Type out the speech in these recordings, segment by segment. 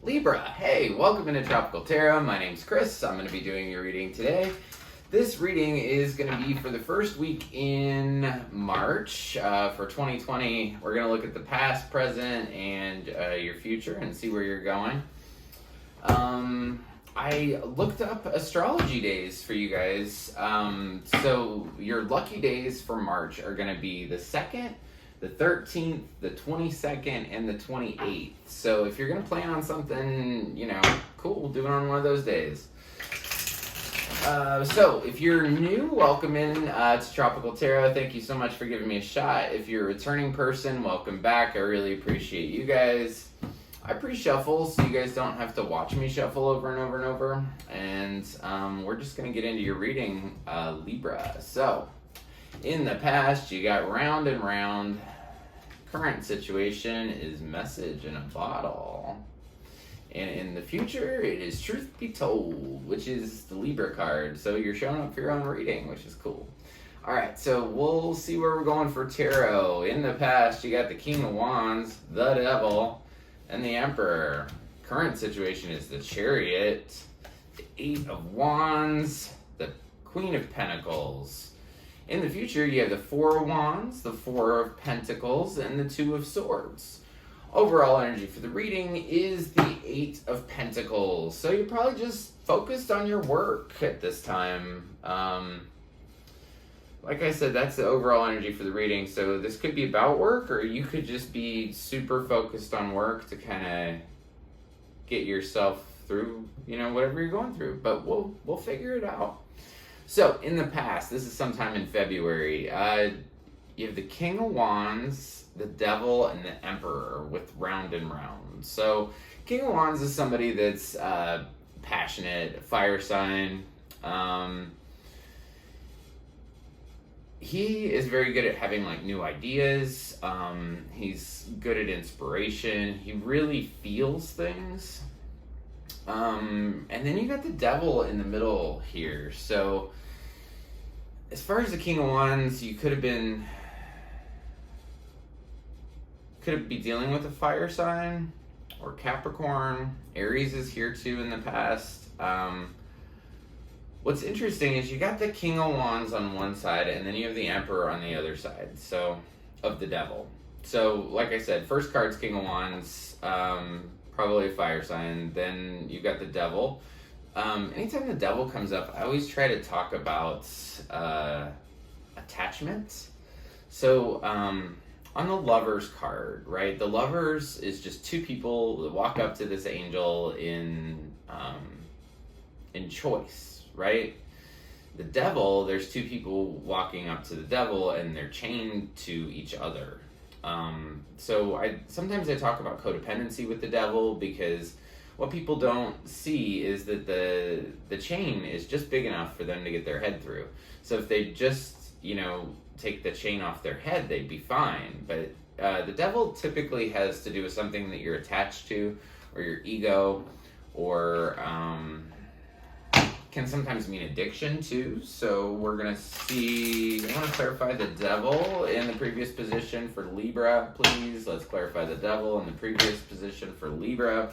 Libra, hey, welcome into Tropical Tarot. My name's Chris. I'm going to be doing your reading today. This reading is going to be for the first week in March for 2020. We're going to look at the past, present, and your future and see where you're going. I looked up astrology days for you guys. So your lucky days for March are going to be the 2nd, the 13th, the 22nd, and the 28th. So if you're going to plan on something, cool, do it on one of those days. So if you're new, welcome in to Tropical Tarot. Thank you so much for giving me a shot. If you're a returning person, welcome back. I really appreciate you guys. I pre-shuffle so you guys don't have to watch me shuffle over and over and over. And we're just going to get into your reading, Libra. So in the past, you got round and round. Current situation is message in a bottle. And in the future, it is truth be told, which is the Libra card. So you're showing up for your own reading, which is cool. All right, so we'll see where we're going for tarot. In the past, you got the King of Wands, the Devil, and the Emperor. Current situation is the Chariot, the Eight of Wands, the Queen of Pentacles. In the future, you have the Four of Wands, the Four of Pentacles, and the Two of Swords. Overall energy for the reading is the Eight of Pentacles. So you're probably just focused on your work at this time. Like I said, that's the overall energy for the reading. So this could be about work, or you could just be super focused on work to kind of get yourself through, whatever you're going through. But we'll figure it out. So in the past, this is sometime in February, you have the King of Wands, the Devil, and the Emperor with round and round. So King of Wands is somebody that's passionate, fire sign. He is very good at having new ideas. He's good at inspiration. He really feels things. And then you got the Devil in the middle here. So as far as the King of Wands, you could be dealing with a fire sign or Capricorn. Aries is here too in the past. What's interesting is you got the King of Wands on one side, and then you have the Emperor on the other side, so of the Devil. So like I said, first card's King of Wands, probably a fire sign. Then you got the Devil. Anytime the Devil comes up, I always try to talk about attachment. So on the Lovers card, right? The Lovers is just two people that walk up to this angel in choice, right? The Devil, there's two people walking up to the Devil and they're chained to each other. So sometimes I talk about codependency with the Devil, because what people don't see is that the chain is just big enough for them to get their head through. So if they just, take the chain off their head, they'd be fine. But the Devil typically has to do with something that you're attached to, or your ego, or can sometimes mean addiction too. So we're going to see, I want to clarify the Devil in the previous position for Libra, please. Let's clarify the Devil in the previous position for Libra.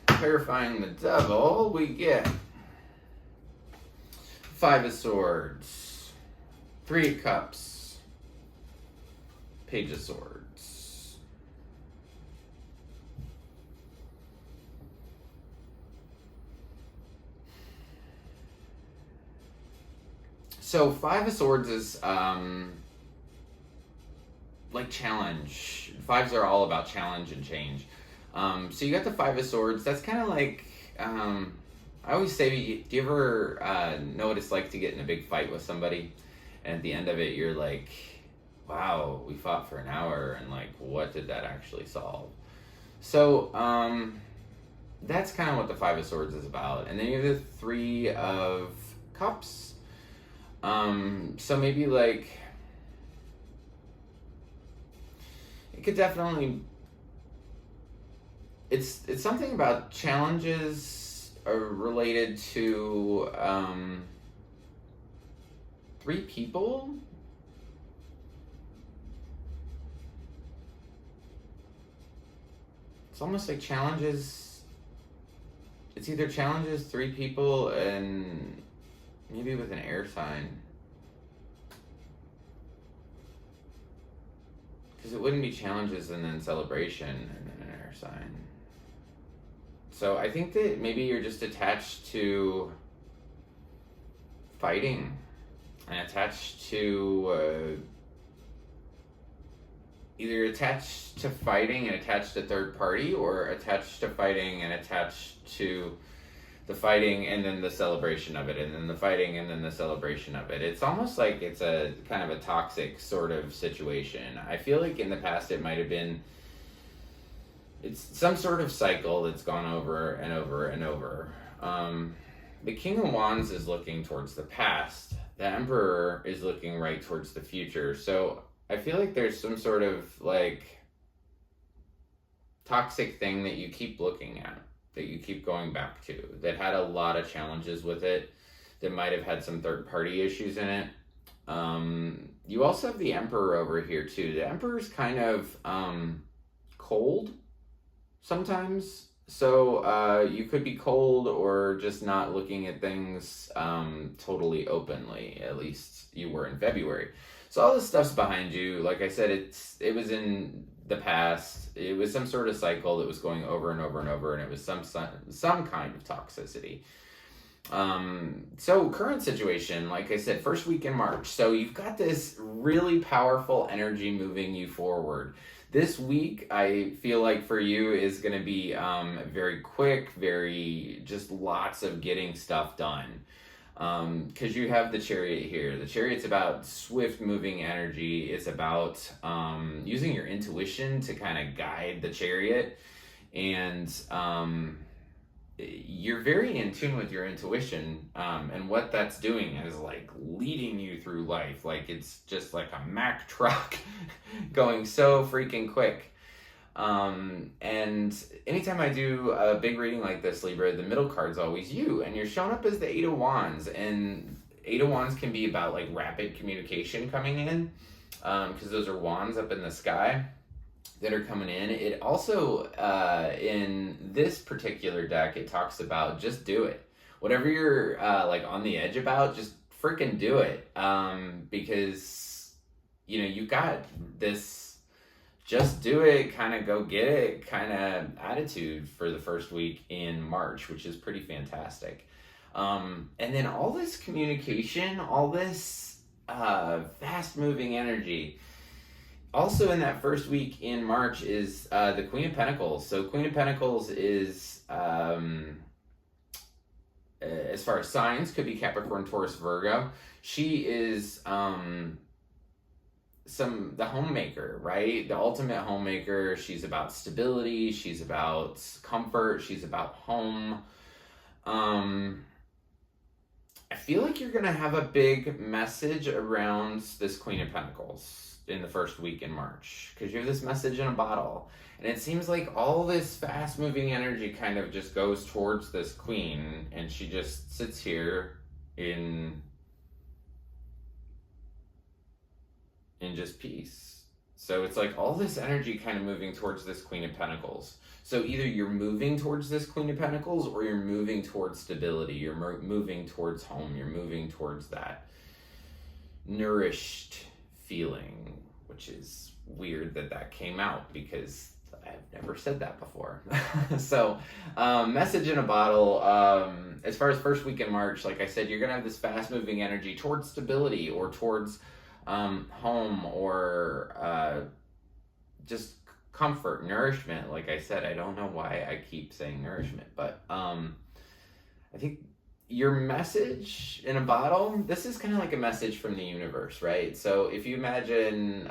Clarifying the Devil, we get Five of Swords, Three of Cups, Page of Swords. So Five of Swords is challenge. Fives are all about challenge and change. So you got the Five of Swords. That's kind of like, I always say, do you ever know what it's like to get in a big fight with somebody, and at the end of it you're like, wow, we fought for an hour, and what did that actually solve? So that's kind of what the Five of Swords is about. And then you have the Three of Cups. So maybe it could definitely, it's something about challenges related to three people almost like challenges. It's either challenges 3 people and maybe with an air sign. Because it wouldn't be challenges and then celebration and then an air sign. So I think that maybe you're just attached to fighting and attached to either attached to fighting and attached to third party, or attached to fighting and attached to the fighting and then the celebration of it, and then the fighting and then the celebration of it. It's almost like it's a kind of a toxic sort of situation. I feel like in the past it might have been, it's some sort of cycle that's gone over and over and over. The King of Wands is looking towards the past. The Emperor is looking right towards the future. So I feel like there's some sort of like toxic thing that you keep looking at, that you keep going back to, that had a lot of challenges with it, that might have had some third party issues in it. You also have the Emperor over here too. The Emperor's kind of cold sometimes. So you could be cold or just not looking at things totally openly. At least you were in February. So all this stuff's behind you. Like I said, it was in the past. It was some sort of cycle that was going over and over and over, and it was some kind of toxicity. So current situation, like I said, first week in March. So you've got this really powerful energy moving you forward. This week, I feel like for you is going to be very quick, very just lots of getting stuff done. Because you have the Chariot here. The Chariot's about swift moving energy. It's about using your intuition to kind of guide the Chariot. And you're very in tune with your intuition. And what that's doing is like leading you through life. Like it's just like a Mack truck going so freaking quick. And anytime I do a big reading like this, Libra, the middle card's always you, and you're showing up as the 8 of Wands, and 8 of Wands can be about like rapid communication coming in, because those are wands up in the sky that are coming in. It also, in this particular deck, it talks about just do it. Whatever you're like on the edge about, just freaking do it, because you know you got this just do it, kind of go get it kind of attitude for the first week in March, which is pretty fantastic. And then all this communication, all this fast moving energy. Also in that first week in March is the Queen of Pentacles. So Queen of Pentacles is, as far as signs, could be Capricorn, Taurus, Virgo. She is the homemaker, right? The ultimate homemaker. She's about stability. She's about comfort. She's about home. I feel like you're going to have a big message around this Queen of Pentacles in the first week in March, because you have this message in a bottle. And it seems like all this fast moving energy kind of just goes towards this queen, and she just sits here in just peace. So it's like all this energy kind of moving towards this Queen of Pentacles. So either you're moving towards this Queen of Pentacles, or you're moving towards stability. You're moving towards home. You're moving towards that nourished feeling, which is weird that came out, because I've never said that before. So message in a bottle. As far as first week in March, like I said, you're gonna have this fast moving energy towards stability, or towards home, or just comfort, nourishment. Like I said, I don't know why I keep saying nourishment, but I think your message in a bottle, this is kind of like a message from the universe, right? So if you imagine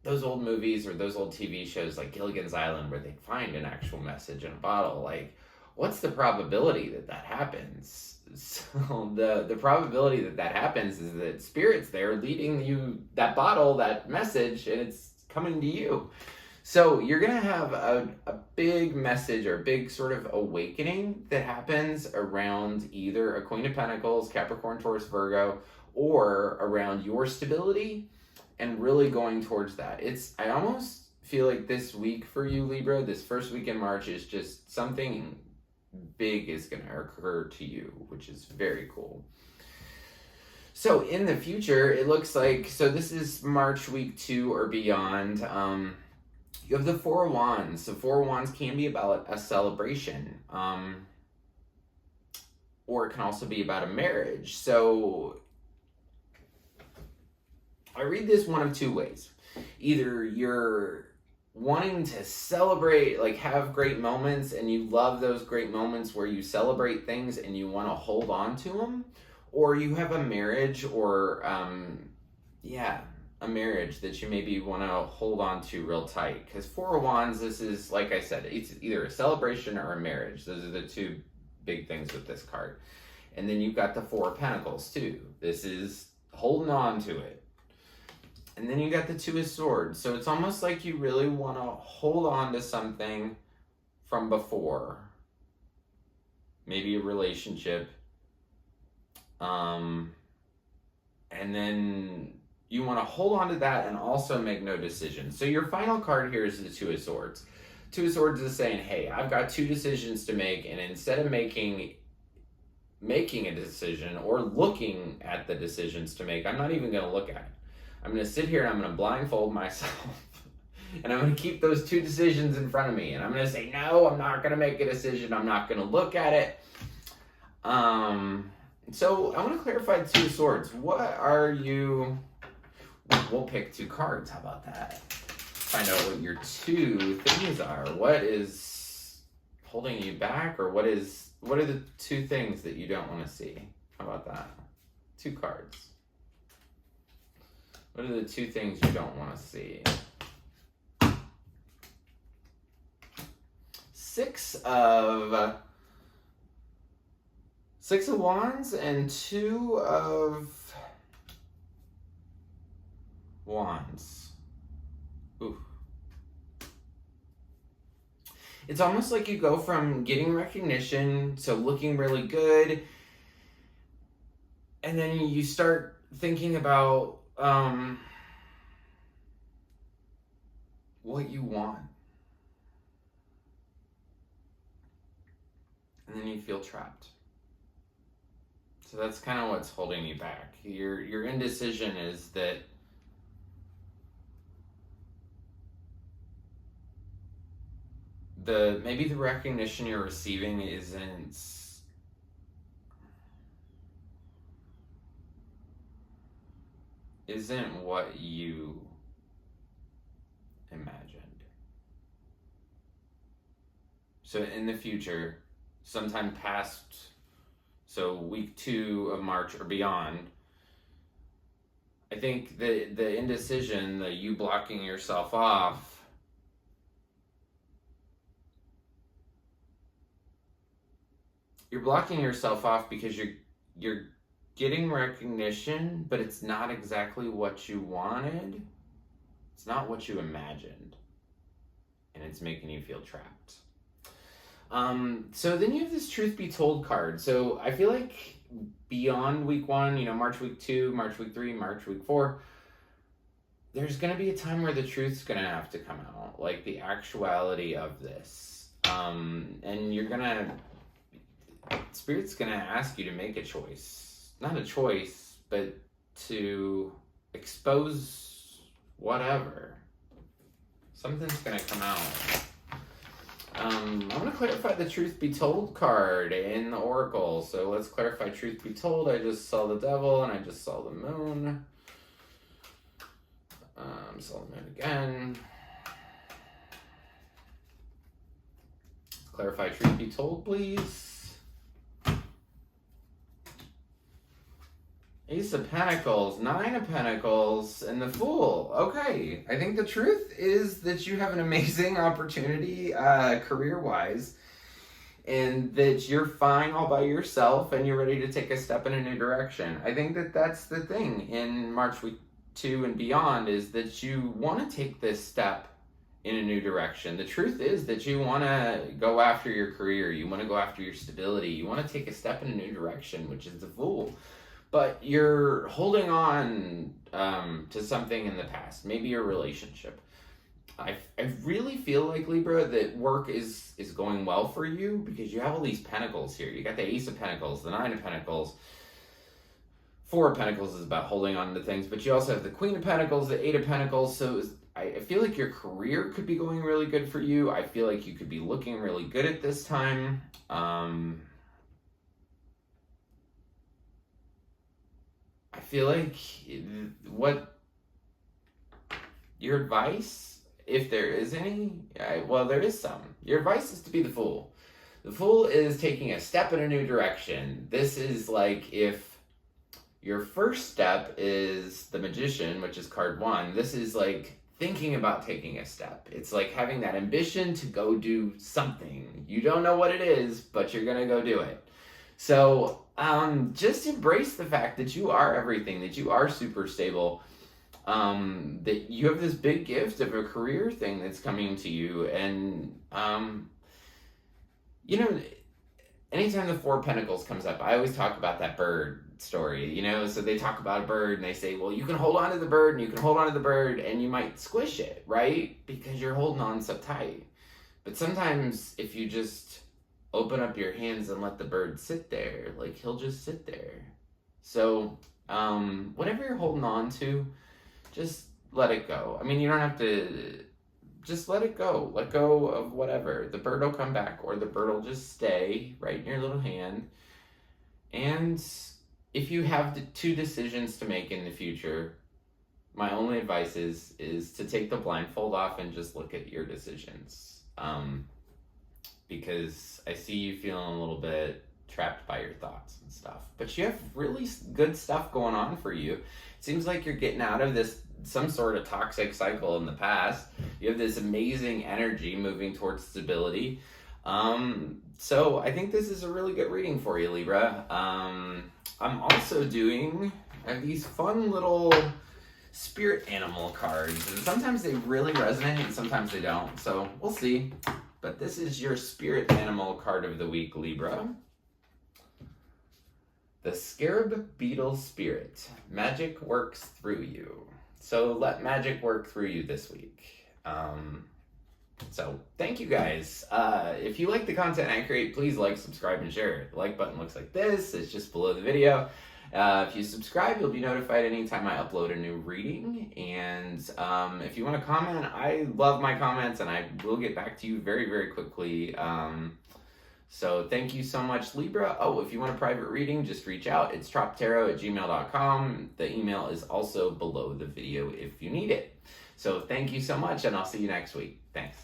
those old movies or those old TV shows like Gilligan's Island, where they find an actual message in a bottle, like what's the probability that happens? So the probability that happens is that Spirit's there leading you that bottle, that message, and it's coming to you. So you're going to have a big message, or a big sort of awakening that happens around either a Queen of Pentacles, Capricorn, Taurus, Virgo, or around your stability, and really going towards that. I almost feel like this week for you, Libra, this first week in March is just something big is going to occur to you, which is very cool. So in the future, it looks like, so this is March week 2 or beyond. You have the Four of Wands. So Four of Wands can be about a celebration, or it can also be about a marriage. So I read this one of two ways. Either you're wanting to celebrate, like have great moments, and you love those great moments where you celebrate things and you want to hold on to them, or you have a marriage or a marriage that you maybe want to hold on to real tight. Because Four of Wands, this is, like I said, it's either a celebration or a marriage. Those are the two big things with this card. And then you've got the Four of Pentacles too. This is holding on to it. And then you got the Two of Swords. So it's almost like you really want to hold on to something from before. Maybe a relationship. And then you want to hold on to that and also make no decisions. So your final card here is the Two of Swords. Two of Swords is saying, hey, I've got two decisions to make, and instead of making a decision or looking at the decisions to make, I'm not even going to look at it. I'm going to sit here and I'm going to blindfold myself and I'm going to keep those two decisions in front of me. And I'm going to say, no, I'm not going to make a decision. I'm not going to look at it. So I want to clarify the Two of Swords. What are you... We'll pick two cards. How about that? Find out what your two things are. What is holding you back, or what are the two things that you don't want to see? How about that? Two cards. What are the two things you don't want to see? Six of Wands and Two of Wands. Ooh. It's almost like you go from getting recognition, so looking really good, and then you start thinking about what you want. And then you feel trapped. So that's kind of what's holding you back. Your indecision is that maybe the recognition you're receiving isn't what you imagined. So in the future, sometime past, so week 2 of March or beyond, I think the indecision, the you blocking yourself off, you're blocking yourself off because you're getting recognition, but it's not exactly what you wanted. It's not what you imagined. And it's making you feel trapped. So then you have this Truth Be Told card. So I feel like beyond week 1, March week 2, March week 3, March week 4, there's going to be a time where the truth's going to have to come out. Like the actuality of this. And Spirit's going to ask you to make a choice. Not a choice, but to expose whatever. Something's going to come out. I'm going to clarify the Truth Be Told card in the Oracle. So let's clarify Truth Be Told. I just saw the Devil and I just saw the Moon. Saw the Moon again. Let's clarify Truth Be Told, please. Ace of Pentacles, 9 of Pentacles, and the Fool. Okay, I think the truth is that you have an amazing opportunity career-wise, and that you're fine all by yourself, and you're ready to take a step in a new direction. I think that that's the thing in March week 2 and beyond, is that you want to take this step in a new direction. The truth is that you want to go after your career, you want to go after your stability, you want to take a step in a new direction, which is the Fool. But you're holding on to something in the past, maybe a relationship. I really feel like, Libra, that work is going well for you because you have all these pentacles here. You got the Ace of Pentacles, the Nine of Pentacles. Four of Pentacles is about holding on to things, but you also have the Queen of Pentacles, the Eight of Pentacles. So I feel like your career could be going really good for you. I feel like you could be looking really good at this time. I feel like what your advice, if there is any, well, there is some. Your advice is to be the Fool. The Fool is taking a step in a new direction. This is like if your first step is the Magician, which is card 1. This is like thinking about taking a step. It's like having that ambition to go do something. You don't know what it is, but you're gonna go do it. So just embrace the fact that you are everything, that you are super stable, that you have this big gift of a career thing that's coming to you. And, you know, anytime the Four of Pentacles comes up, I always talk about that bird story, you know. So they talk about a bird and they say, well, you can hold on to the bird and you can hold on to the bird and you might squish it, right? Because you're holding on so tight. But sometimes if you just open up your hands and let the bird sit there, like he'll just sit there. So whatever you're holding on to, just let it go. I mean, you don't have to, just let it go. Let go of whatever. The bird will come back, or the bird will just stay right in your little hand. And if you have the 2 decisions to make in the future, my only advice is to take the blindfold off and just look at your decisions. Because I see you feeling a little bit trapped by your thoughts and stuff. But you have really good stuff going on for you. It seems like you're getting out of this, some sort of toxic cycle in the past. You have this amazing energy moving towards stability. So I think this is a really good reading for you, Libra. I'm also doing these fun little spirit animal cards. And sometimes they really resonate and sometimes they don't. So we'll see. But this is your spirit animal card of the week, Libra. The Scarab Beetle Spirit. Magic works through you. So let magic work through you this week. So thank you guys. If you like the content I create, please like, subscribe, and share it. The like button looks like this. It's just below the video. If you subscribe, you'll be notified anytime I upload a new reading. And if you want to comment, I love my comments and I will get back to you very, very quickly. So thank you so much, Libra. Oh, if you want a private reading, just reach out. It's troptarot@gmail.com. The email is also below the video if you need it. So thank you so much, and I'll see you next week. Thanks.